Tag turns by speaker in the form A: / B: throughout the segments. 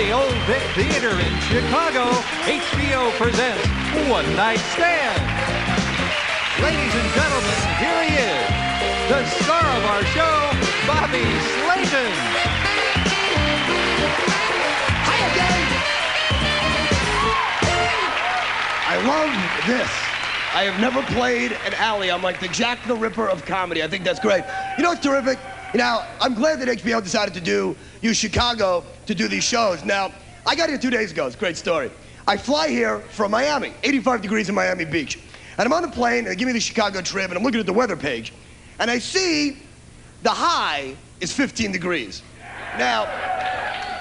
A: the Old Vic Theater in Chicago, HBO presents One Night Stand. Ladies and gentlemen, here he is, the star of our show, Bobby Slayton.
B: Hiya, gang! I love this. I have never played an alley. I'm like the Jack the Ripper of comedy. I think that's great. You know what's terrific? Now, I'm glad that HBO decided to use Chicago to do these shows. Now, I got here 2 days ago. It's a great story. I fly here from Miami, 85 degrees in Miami Beach. And I'm on the plane, and they give me the Chicago trip, and I'm looking at the weather page, and I see the high is 15 degrees. Now,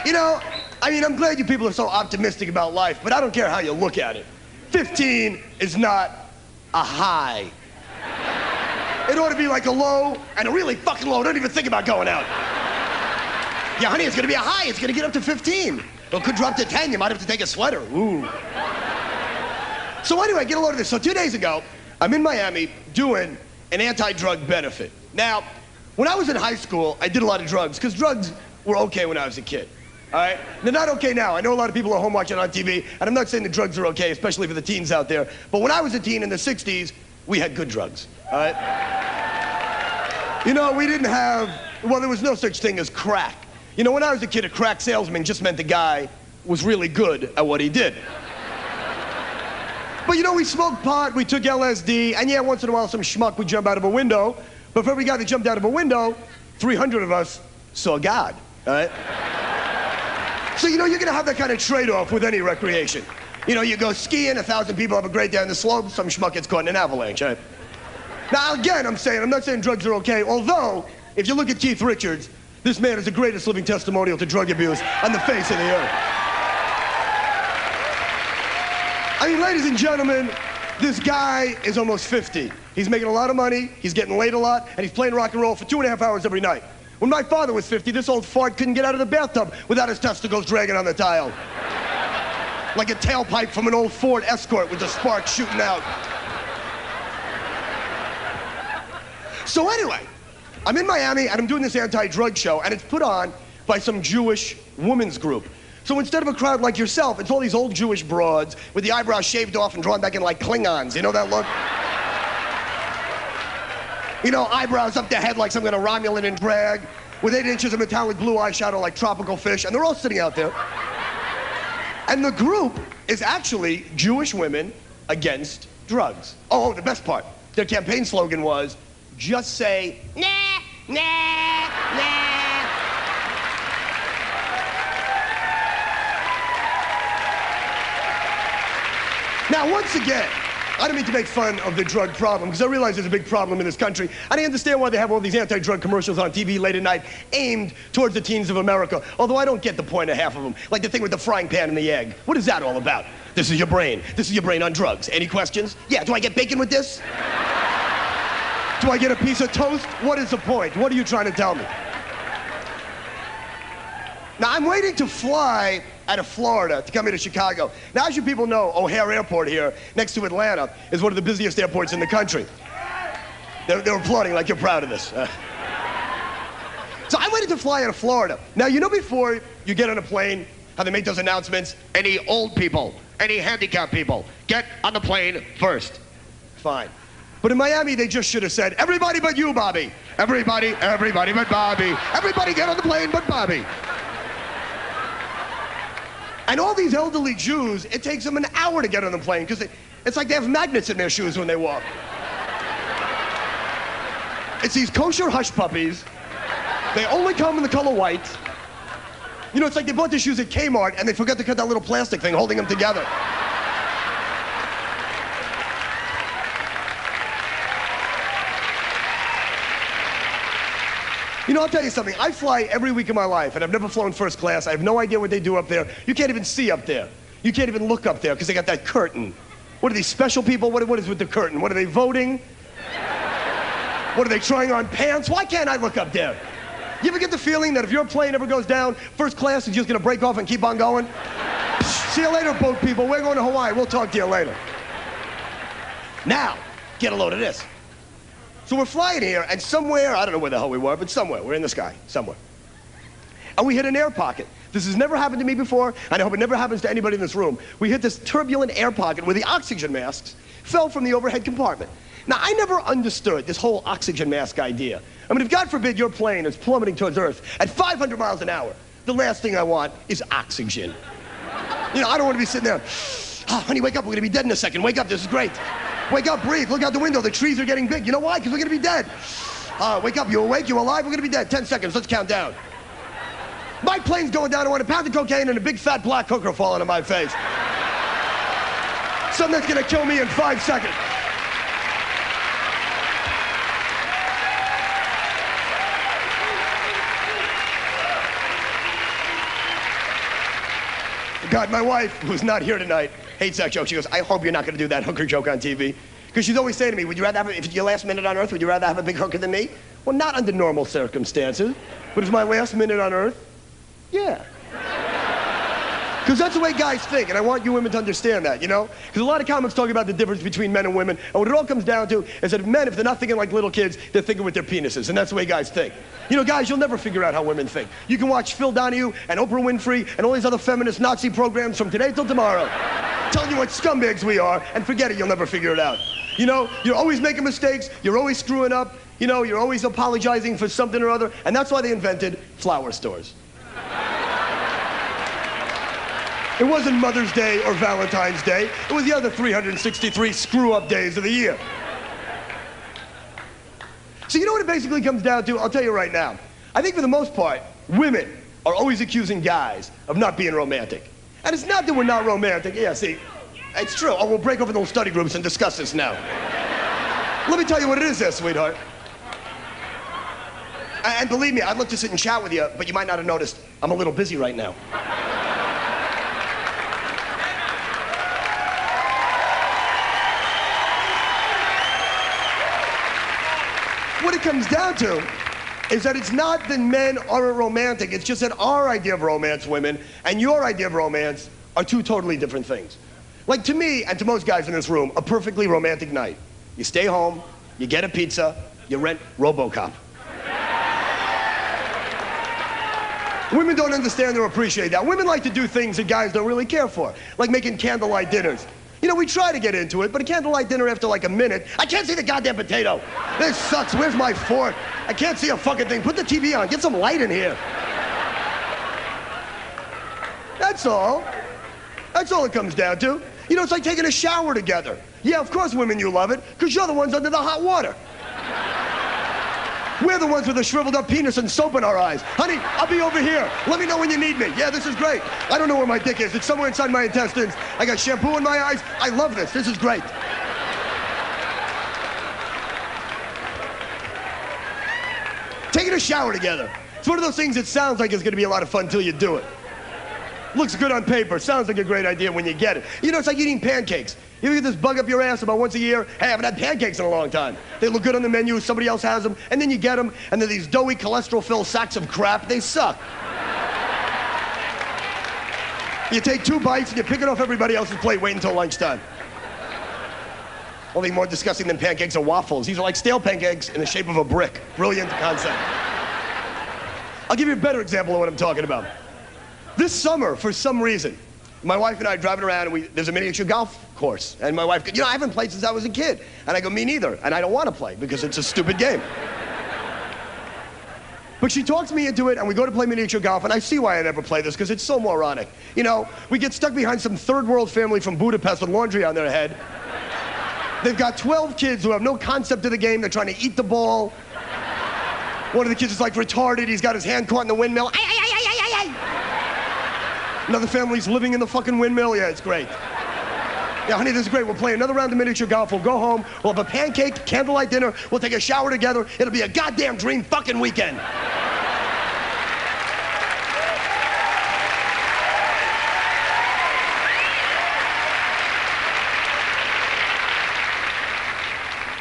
B: you know, I mean, I'm glad you people are so optimistic about life, but I don't care how you look at it. 15 is not a high. It ought to be like a low and a really fucking low. Don't even think about going out. Yeah, honey, it's gonna be a high. It's gonna get up to 15. It could drop to 10. You might have to take a sweater. Ooh. So anyway, get a load of this. So 2 days ago, I'm in Miami doing an anti-drug benefit. Now, when I was in high school, I did a lot of drugs, because drugs were okay when I was a kid. All right? They're not okay now. I know a lot of people are home watching on TV, and I'm not saying the drugs are okay, especially for the teens out there. But when I was a teen in the 60s, we had good drugs. All right? You know, we didn't have, well, there was no such thing as crack. You know, when I was a kid, a crack salesman just meant the guy was really good at what he did. But you know, we smoked pot, we took LSD, and yeah, once in a while some schmuck would jump out of a window. But for every guy that jumped out of a window, 300 of us saw God, all right? So, you know, you're gonna have that kind of trade-off with any recreation. You know, you go skiing, 1,000 people have a great day on the slope, some schmuck gets caught in an avalanche, right? Now, again, I'm not saying drugs are okay, although, if you look at Keith Richards, this man is the greatest living testimonial to drug abuse on the face of the earth. I mean, ladies and gentlemen, this guy is almost 50. He's making a lot of money, he's getting laid a lot, and he's playing rock and roll for 2.5 hours every night. When my father was 50, this old fart couldn't get out of the bathtub without his testicles dragging on the tile. Like a tailpipe from an old Ford Escort with the sparks shooting out. So anyway, I'm in Miami and I'm doing this anti-drug show, and it's put on by some Jewish women's group. So instead of a crowd like yourself, it's all these old Jewish broads with the eyebrows shaved off and drawn back in like Klingons. You know that look? You know, eyebrows up their head like some kind of Romulan in drag, with 8 inches of metallic blue eyeshadow like tropical fish, and they're all sitting out there. And the group is actually Jewish women against drugs. Oh, the best part. Their campaign slogan was, just say, nah, nah, nah. Now, once again, I don't mean to make fun of the drug problem, because I realize there's a big problem in this country, and I understand why they have all these anti-drug commercials on TV late at night aimed towards the teens of America, although I don't get the point of half of them, like the thing with the frying pan and the egg. What is that all about? This is your brain. This is your brain on drugs. Any questions? Yeah, do I get bacon with this? Do I get a piece of toast? What is the point? What are you trying to tell me? Now, I'm waiting to fly out of Florida to come here to Chicago. Now, as you people know, O'Hare Airport here, next to Atlanta, is one of the busiest airports in the country. They're applauding like you're proud of this. So I'm waiting to fly out of Florida. Now, you know before you get on a plane, how they make those announcements? Any old people, any handicapped people, get on the plane first. Fine. But in Miami, they just should have said, everybody but you, Bobby. Everybody but Bobby. Everybody get on the plane but Bobby. And all these elderly Jews, it takes them an hour to get on the plane, because it's like they have magnets in their shoes when they walk. It's these kosher hush puppies. They only come in the color white. You know, it's like they bought the shoes at Kmart and they forgot to cut that little plastic thing holding them together. You know, I'll tell you something. I fly every week of my life, and I've never flown first class. I have no idea what they do up there. You can't even see up there. You can't even look up there because they got that curtain. What are these special people? What is with the curtain? What are they voting? What are they trying on pants? Why can't I look up there? You ever get the feeling that if your plane ever goes down, first class is just gonna break off and keep on going? See you later, boat people. We're going to Hawaii. We'll talk to you later. Now, get a load of this. So we're flying here, and somewhere, I don't know where the hell we were, but somewhere, we're in the sky, somewhere. And we hit an air pocket. This has never happened to me before, and I hope it never happens to anybody in this room. We hit this turbulent air pocket where the oxygen masks fell from the overhead compartment. Now, I never understood this whole oxygen mask idea. I mean, if God forbid your plane is plummeting towards Earth at 500 miles an hour, the last thing I want is oxygen. You know, I don't want to be sitting there, oh, honey, wake up, we're going to be dead in a second. Wake up, this is great. Wake up, breathe, look out the window, the trees are getting big. You know why? Because we're going to be dead. Wake up, you awake, you alive, we're going to be dead. 10 seconds, let's count down. My plane's going down, I want a pound of cocaine and a big fat black hooker falling on my face. Something that's going to kill me in 5 seconds. God, my wife, who's not here tonight, hates that joke. She goes, I hope you're not going to do that hooker joke on TV. Because she's always saying to me, would you rather have, if it's your last minute on Earth, would you rather have a big hooker than me? Well, not under normal circumstances. But it's my last minute on Earth? Yeah. Because that's the way guys think, and I want you women to understand that, you know? Because a lot of comics talk about the difference between men and women, and what it all comes down to is that men, if they're not thinking like little kids, they're thinking with their penises, and that's the way guys think. You know, guys, you'll never figure out how women think. You can watch Phil Donahue and Oprah Winfrey and all these other feminist Nazi programs from today till tomorrow, telling you what scumbags we are, and forget it, you'll never figure it out. You know, you're always making mistakes, you're always screwing up, you know, you're always apologizing for something or other, and that's why they invented flower stores. It wasn't Mother's Day or Valentine's Day. It was the other 363 screw-up days of the year. So you know what it basically comes down to? I'll tell you right now. I think for the most part, women are always accusing guys of not being romantic. And it's not that we're not romantic. Yeah, see, it's true. Oh, we'll break over those study groups and discuss this now. Let me tell you what it is there, sweetheart. And believe me, I'd love to sit and chat with you, but you might not have noticed I'm a little busy right now. What it comes down to is that it's not that men aren't romantic, it's just that our idea of romance, women, and your idea of romance are two totally different things. Like to me, and to most guys in this room, a perfectly romantic night. You stay home, you get a pizza, you rent RoboCop. Women don't understand or appreciate that. Women like to do things that guys don't really care for, like making candlelight dinners. You know, we try to get into it, but a candlelight dinner after like a minute, I can't see the goddamn potato. This sucks, where's my fork? I can't see a fucking thing. Put the TV on, get some light in here. That's all. That's all it comes down to. You know, it's like taking a shower together. Yeah, of course, women, you love it, because you're the ones under the hot water. We're the ones with a shriveled up penis and soap in our eyes. Honey, I'll be over here. Let me know when you need me. Yeah, this is great. I don't know where my dick is. It's somewhere inside my intestines. I got shampoo in my eyes. I love this. This is great. Taking a shower together. It's one of those things that sounds like it's going to be a lot of fun until you do it. Looks good on paper. Sounds like a great idea when you get it. You know, it's like eating pancakes. You ever get this bug up your ass about once a year? Hey, I haven't had pancakes in a long time. They look good on the menu, somebody else has them, and then you get them, and they're these doughy, cholesterol-filled sacks of crap. They suck. You take 2 bites, and you pick it off everybody else's plate, wait until lunchtime. Only more disgusting than pancakes are waffles. These are like stale pancakes in the shape of a brick. Brilliant concept. I'll give you a better example of what I'm talking about. This summer, for some reason, my wife and I are driving around, and there's a miniature golf course. And my wife goes, you know, I haven't played since I was a kid. And I go, me neither. And I don't want to play because it's a stupid game. But she talks me into it, and we go to play miniature golf, and I see why I never play this, because it's so moronic. You know, we get stuck behind some third world family from Budapest with laundry on their head. They've got 12 kids who have no concept of the game. They're trying to eat the ball. One of the kids is like retarded. He's got his hand caught in the windmill. Another family's living in the fucking windmill. Yeah, it's great. Yeah, honey, this is great. We'll play another round of miniature golf. We'll go home. We'll have a pancake, candlelight dinner. We'll take a shower together. It'll be a goddamn dream fucking weekend.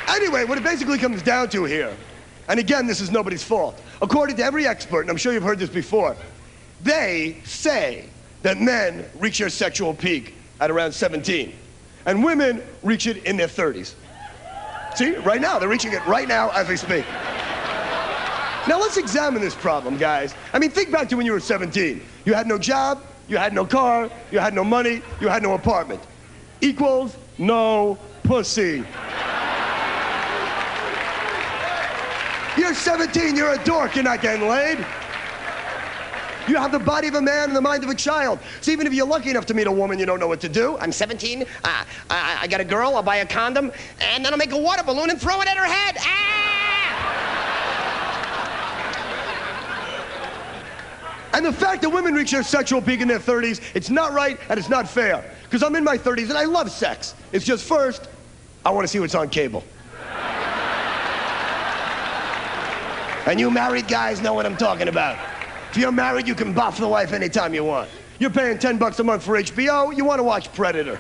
B: Anyway, what it basically comes down to here, and again, this is nobody's fault. According to every expert, and I'm sure you've heard this before, they say that men reach their sexual peak at around 17, and women reach it in their 30s. See, right now, they're reaching it right now as we speak. Now let's examine this problem, guys. I mean, think back to when you were 17. You had no job, you had no car, you had no money, you had no apartment. Equals no pussy. You're 17, you're a dork, you're not getting laid. You have the body of a man and the mind of a child. So even if you're lucky enough to meet a woman, you don't know what to do.
C: I'm 17. I got a girl. I'll buy a condom, and then I'll make a water balloon and throw it at her head.
B: And the fact that women reach their sexual peak in their 30s, it's not right and it's not fair. Because I'm in my 30s and I love sex. It's just first, I want to see what's on cable. And you married guys know what I'm talking about. If you're married, you can buff the wife anytime you want. You're paying $10 a month for HBO, you want to watch Predator.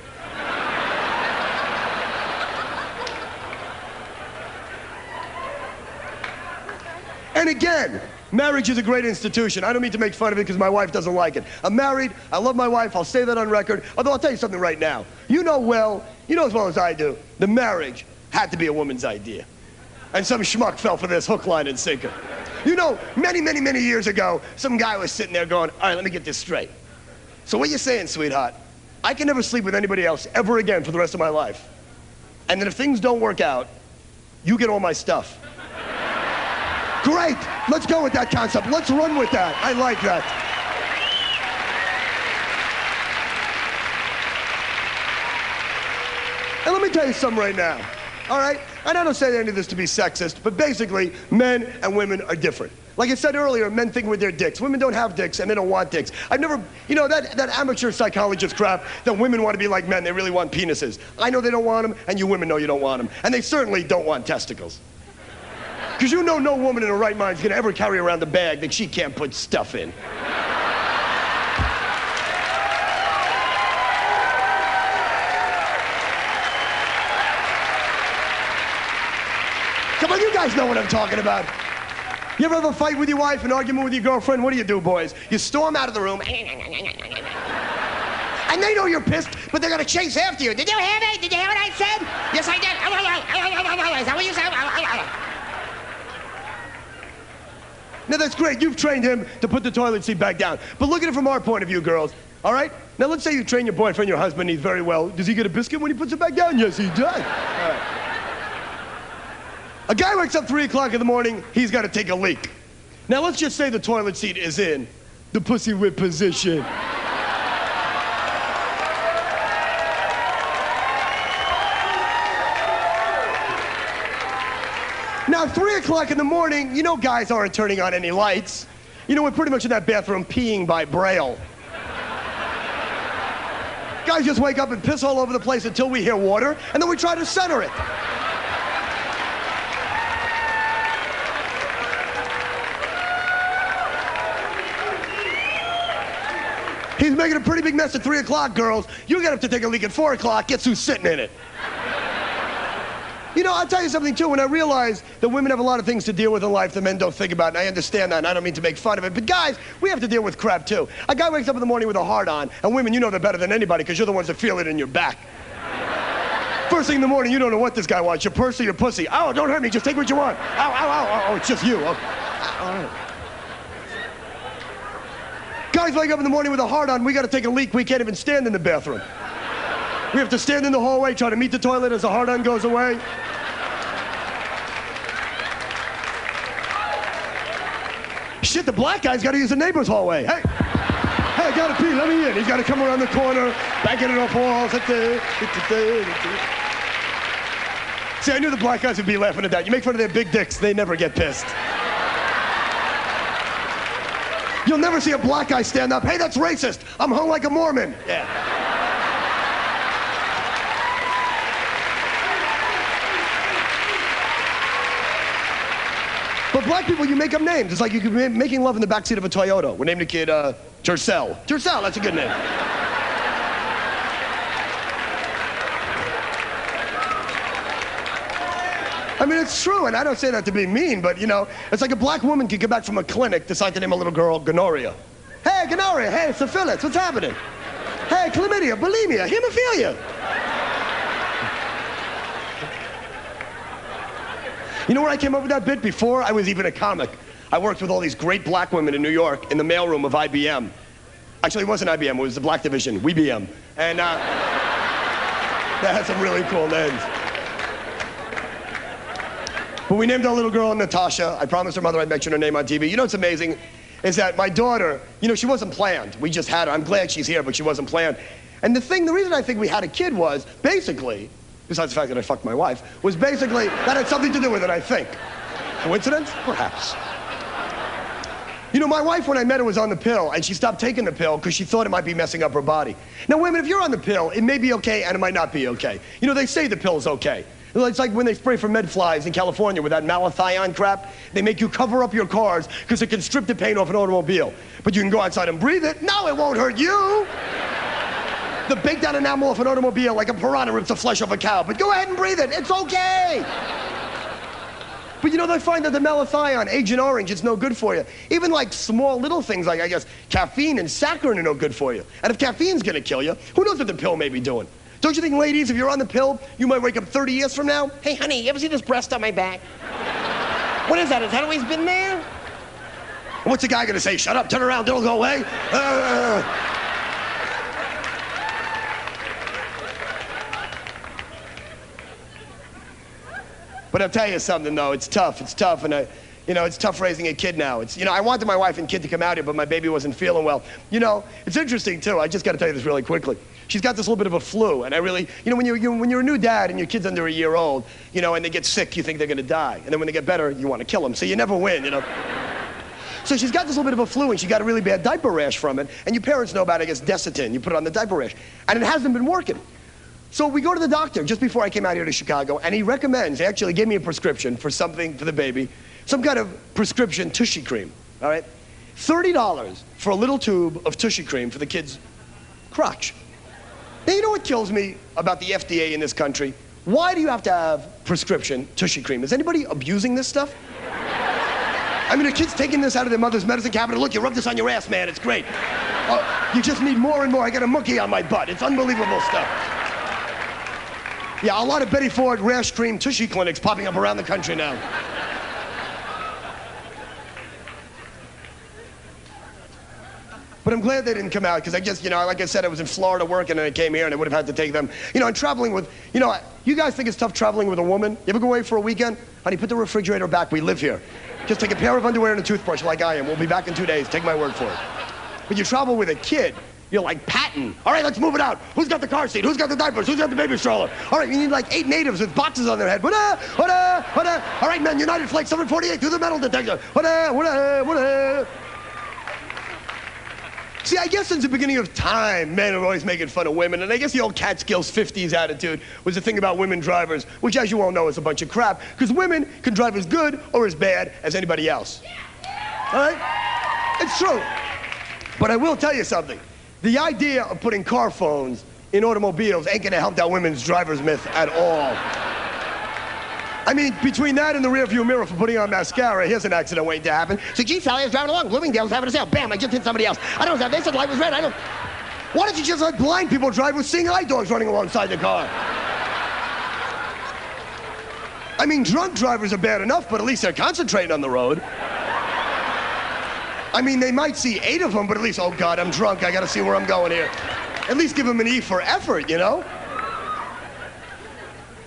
B: And again, marriage is a great institution. I don't mean to make fun of it because my wife doesn't like it. I'm married, I love my wife, I'll say that on record. Although I'll tell you something right now. You know as well as I do, the marriage had to be a woman's idea. And some schmuck fell for this hook, line, and sinker. You know, many, many, many years ago, some guy was sitting there going, all right, let me get this straight. So what you saying, sweetheart? I can never sleep with anybody else ever again for the rest of my life. And then if things don't work out, you get all my stuff. Great, let's go with that concept. Let's run with that. I like that. And let me tell you something right now, all right? And I don't say any of this to be sexist, but basically, men and women are different. Like I said earlier, men think with their dicks. Women don't have dicks, and they don't want dicks. I've never, that amateur psychologist crap that women want to be like men, they really want penises. I know they don't want them, and you women know you don't want them. And they certainly don't want testicles. Because you know no woman in her right mind is going to ever carry around a bag that she can't put stuff in. Come on, you guys know what I'm talking about. You ever have a fight with your wife, an argument with your girlfriend? What do, boys? You storm out of the room, and they know you're pissed, but they're going to chase after you. Did you hear me? Did you hear what I said? Yes, I did. Is that what you said? Now, that's great. You've trained him to put the toilet seat back down. But look at it from our point of view, girls. All right? Now, let's say you train your boyfriend, your husband, he's very well. Does he get a biscuit when he puts it back down? Yes, he does. All right. A guy wakes up 3 o'clock in the morning, he's got to take a leak. Now, let's just say the toilet seat is in the pussy whip position. Now, 3 o'clock in the morning, you know guys aren't turning on any lights. You know, we're pretty much in that bathroom peeing by Braille. Guys just wake up and piss all over the place until we hear water, and then we try to center it. He's making a pretty big mess at 3 o'clock, girls. You get up to take a leak at 4 o'clock, guess who's sitting in it? You know, I'll tell you something, too. When I realize that women have a lot of things to deal with in life that men don't think about, and I understand that, and I don't mean to make fun of it, but guys, we have to deal with crap, too. A guy wakes up in the morning with a hard-on, and women, you know they're better than anybody because you're the ones that feel it in your back. First thing in the morning, you don't know what this guy wants, your purse or your pussy. Oh, don't hurt me, just take what you want. Ow, ow, ow, oh, it's just you. Oh. All right. Guys wake up in the morning with a hard-on, we got to take a leak, we can't even stand in the bathroom. We have to stand in the hallway, try to meet the toilet as the hard-on goes away. Shit, the black guy's got to use the neighbor's hallway. Hey, I gotta pee, let me in. He's got to come around the corner, backing it off walls. See, I knew the black guys would be laughing at that. You make fun of their big dicks, they never get pissed. You'll never see a black guy stand up. Hey, that's racist. I'm hung like a Mormon. Yeah. But black people, you make up names. It's like you could be making love in the backseat of a Toyota. We named the kid Tercel. Tercel, that's a good name. I mean, it's true, and I don't say that to be mean, but, you know, it's like a black woman could come back from a clinic, decide to name a little girl gonorrhea. Hey, gonorrhea, hey, syphilis, what's happening? Hey, chlamydia, bulimia, hemophilia. You know where I came up with that bit before I was even a comic? I worked with all these great black women in New York in the mailroom of IBM. Actually, it wasn't IBM, it was the black division, WeBM. And that had some really cool names. But we named our little girl Natasha. I promised her mother I'd mention her name on TV. You know what's amazing is that my daughter, you know, she wasn't planned. We just had her. I'm glad she's here, but she wasn't planned. And the reason I think we had a kid was basically, besides the fact that I fucked my wife, was basically that had something to do with it, I think. Coincidence? Perhaps. You know, my wife, when I met her, was on the pill, and she stopped taking the pill because she thought it might be messing up her body. Now, women, if you're on the pill, it may be okay and it might not be okay. You know, they say the pill's okay. It's like when they spray for medflies in California with that malathion crap. They make you cover up your cars because it can strip the paint off an automobile. But you can go outside and breathe it. No, it won't hurt you. The baked out enamel off an automobile like a piranha rips the flesh off a cow. But go ahead and breathe it. It's okay. But you know, they find that the malathion, Agent Orange, it's no good for you. Even like small little things like, I guess, caffeine and saccharin are no good for you. And if caffeine's gonna kill you, who knows what the pill may be doing? Don't you think, ladies, if you're on the pill, you might wake up 30 years from now?
C: Hey, honey, you ever see this breast on my back? What is that? Has that always been there?
B: What's the guy gonna say? Shut up, turn around, don't go away. But I'll tell you something, though. It's tough, and you know, it's tough raising a kid now. You know, I wanted my wife and kid to come out here, but my baby wasn't feeling well. You know, it's interesting, too. I just got to tell you this really quickly. She's got this little bit of a flu, and I really, you know, when you're a new dad and your kid's under a year old, you know, and they get sick, you think they're going to die. And then when they get better, you want to kill them. So you never win, you know. So she's got this little bit of a flu, and she got a really bad diaper rash from it. And your parents know about it, I guess, Desitin. You put it on the diaper rash. And it hasn't been working. So we go to the doctor just before I came out here to Chicago, and he actually gave me a prescription for something for the baby, some kind of prescription Tushy cream, all right? $30 for a little tube of Tushy cream for the kid's crotch. Now, you know what kills me about the FDA in this country? Why do you have to have prescription Tushy cream? Is anybody abusing this stuff? I mean, are kids taking this out of their mother's medicine cabinet? Look, you rub this on your ass, man, it's great. Oh, you just need more and more. I got a monkey on my butt. It's unbelievable stuff. Yeah, a lot of Betty Ford rash cream Tushy clinics popping up around the country now. But I'm glad they didn't come out, because I guess, you know, like I said, I was in Florida working and I came here and I would have had to take them. You know, and traveling with, you know, you guys think it's tough traveling with a woman? You ever go away for a weekend? Honey, put the refrigerator back, we live here. Just take a pair of underwear and a toothbrush like I am. We'll be back in 2 days, take my word for it. But you travel with a kid, you're like Patton. All right, let's move it out. Who's got the car seat? Who's got the diapers? Who's got the baby stroller? All right, you need like 8 natives with boxes on their head. All right, men, United Flight 748, do the metal detector. See, I guess since the beginning of time, men are always making fun of women, and I guess the old Catskills 50s attitude was the thing about women drivers, which, as you all know, is a bunch of crap, because women can drive as good or as bad as anybody else. All right? It's true. But I will tell you something. The idea of putting car phones in automobiles ain't gonna help that women's driver's myth at all. I mean, between that and the rearview mirror for putting on mascara, here's an accident waiting to happen.
C: So, gee, Sally, I was driving along. Bloomingdale's having a sale. Bam, I just hit somebody else. I don't know. They said the light was red. I don't.
B: Why don't you just let blind people drive with seeing eye dogs running alongside the car? I mean, drunk drivers are bad enough, but at least they're concentrating on the road. I mean, they might see 8 of them, but at least, oh God, I'm drunk, I gotta see where I'm going here. At least give them an E for effort, you know?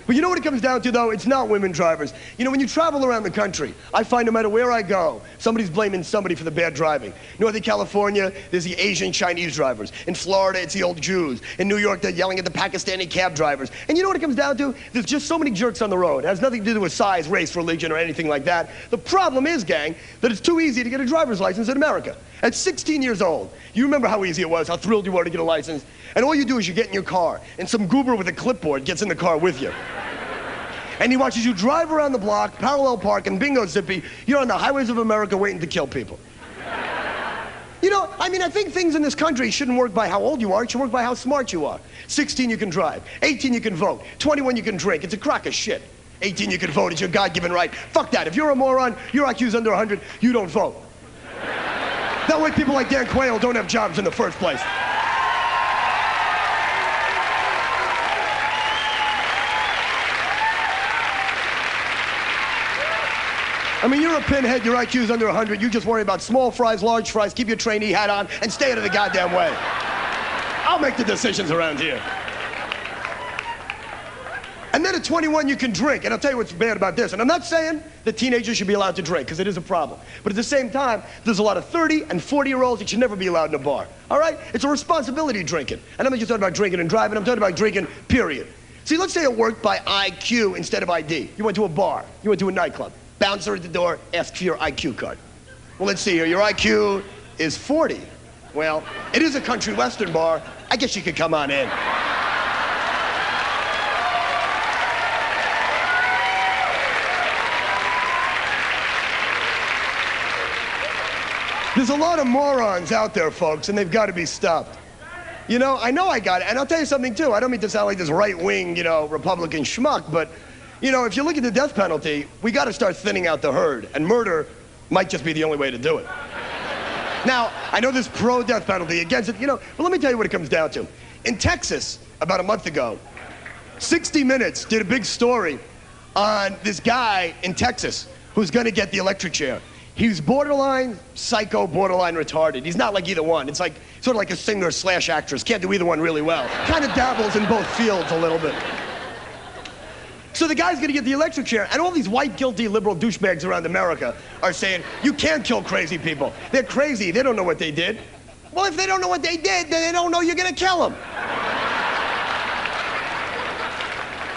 B: But you know what it comes down to, though? It's not women drivers. You know, when you travel around the country, I find no matter where I go, somebody's blaming somebody for the bad driving. Northern California, there's the Asian Chinese drivers. In Florida, it's the old Jews. In New York, they're yelling at the Pakistani cab drivers. And you know what it comes down to? There's just so many jerks on the road. It has nothing to do with size, race, religion, or anything like that. The problem is, gang, that it's too easy to get a driver's license in America. At 16 years old, you remember how easy it was, how thrilled you were to get a license? And all you do is you get in your car, and some goober with a clipboard gets in the car with you. And he watches you drive around the block, parallel park, and bingo zippy, you're on the highways of America waiting to kill people. You know, I mean, I think things in this country shouldn't work by how old you are, it should work by how smart you are. 16, you can drive. 18, you can vote. 21, you can drink. It's a crock of shit. 18, you can vote. It's your God-given right. Fuck that. If you're a moron, your IQ's under 100, you don't vote. That way people like Dan Quayle don't have jobs in the first place. I mean, you're a pinhead, your IQ's under 100, you just worry about small fries, large fries, keep your trainee hat on, and stay out of the goddamn way. I'll make the decisions around here. And then at 21, you can drink. And I'll tell you what's bad about this. And I'm not saying that teenagers should be allowed to drink, because it is a problem. But at the same time, there's a lot of 30 and 40-year-olds that should never be allowed in a bar. All right? It's a responsibility drinking. And I'm not just talking about drinking and driving. I'm talking about drinking, period. See, let's say it worked by IQ instead of ID. You went to a bar. You went to a nightclub. Bouncer at the door asks for your IQ card. Well, let's see here. Your IQ is 40. Well, it is a country western bar. I guess you could come on in. There's a lot of morons out there, folks, and they've got to be stopped. You know I got it. And I'll tell you something, too. I don't mean to sound like this right-wing, Republican schmuck, but, if you look at the death penalty, we got to start thinning out the herd, and murder might just be the only way to do it. Now, I know there's pro-death penalty against it, but let me tell you what it comes down to. In Texas, about a month ago, 60 Minutes did a big story on this guy in Texas who's going to get the electric chair. He's borderline psycho, borderline retarded. He's not like either one. It's like sort of like a singer slash actress. Can't do either one really well. Kind of dabbles in both fields a little bit. So the guy's gonna get the electric chair, and all these white, guilty, liberal douchebags around America are saying, you can't kill crazy people. They're crazy, they don't know what they did. Well, if they don't know what they did, then they don't know you're gonna kill them.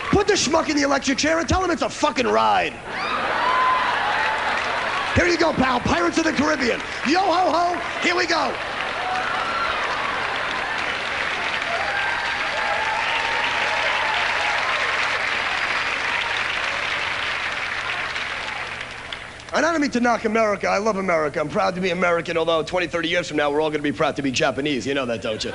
B: Put the schmuck in the electric chair and tell him it's a fucking ride. Here you go, pal, Pirates of the Caribbean. Yo ho ho, here we go. And I don't mean to knock America. I love America. I'm proud to be American, although 20, 30 years from now, we're all going to be proud to be Japanese. You know that, don't you?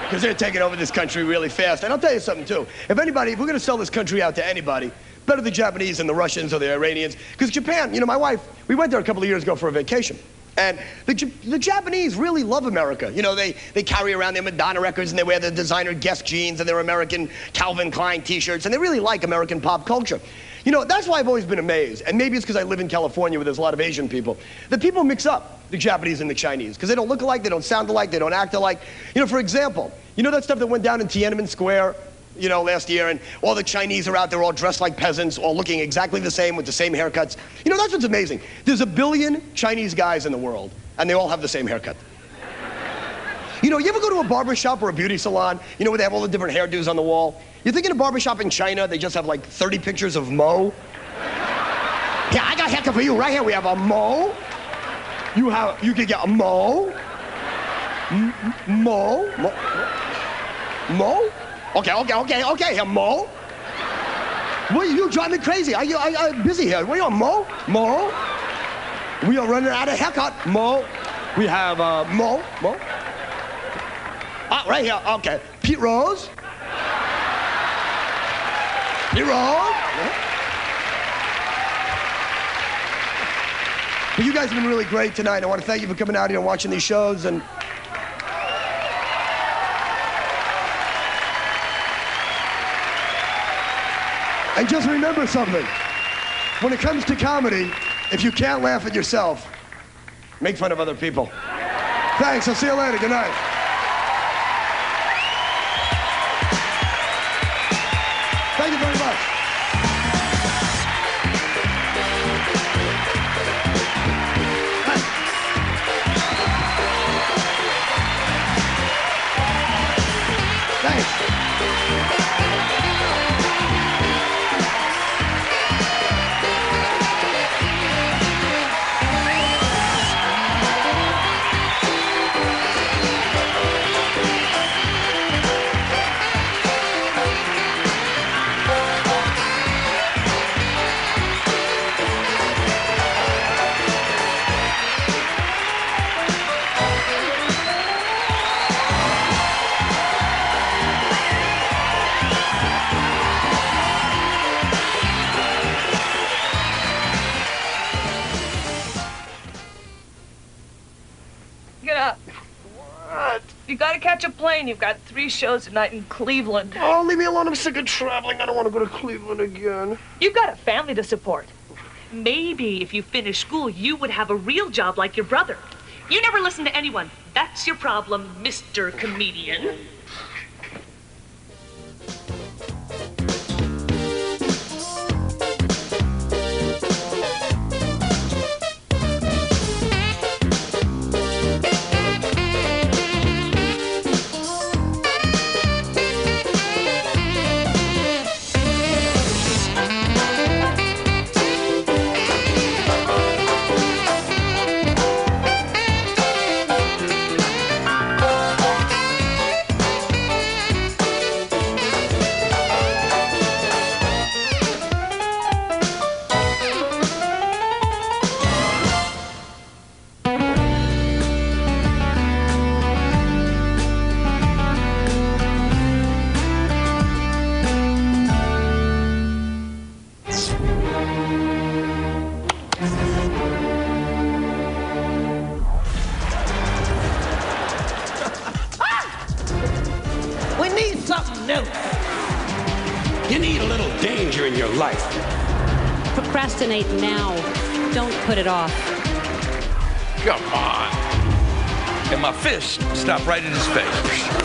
B: Because they're taking over this country really fast. And I'll tell you something, too. If we're going to sell this country out to anybody, better the Japanese than the Russians or the Iranians. Because Japan, my wife, we went there a couple of years ago for a vacation. And the Japanese really love America. They carry around their Madonna records, and they wear their designer Guess jeans and their American Calvin Klein t-shirts, and they really like American pop culture. That's why I've always been amazed, and maybe it's because I live in California where there's a lot of Asian people, that people mix up the Japanese and the Chinese, because they don't look alike, they don't sound alike, they don't act alike. For example, that stuff that went down in Tiananmen Square, last year, and all the Chinese are out there all dressed like peasants, all looking exactly the same with the same haircuts. That's what's amazing. There's 1 billion Chinese guys in the world, and they all have the same haircut. You ever go to a barber shop or a beauty salon, where they have all the different hairdos on the wall? You think in a barber shop in China, they just have like 30 pictures of Mo? Yeah, I got a haircut for you. Right here, we have a Mo. You could get a Mo. Mo? Okay, a Mo. Well, you drive me crazy. I'm busy here. What are you on, Mo? We are running out of haircut. Mo. We have Mo. Right here, okay. Pete Rose. Pete Rose. But you guys have been really great tonight. I want to thank you for coming out here and watching these shows. And just remember something. When it comes to comedy, if you can't laugh at yourself, make fun of other people. Thanks. I'll see you later. Good night. Thank you very much. Thanks.
D: You gotta catch a plane. You've got 3 shows tonight in Cleveland.
B: Oh, leave me alone. I'm sick of traveling. I don't want to go to Cleveland again.
D: You've got a family to support. Maybe if you finished school, you would have a real job like your brother. You never listen to anyone. That's your problem, Mr. Comedian.
C: We need something new.
E: You need a little danger in your life.
F: Procrastinate now. Don't put it off.
G: Come on. And my fist stopped right in his face.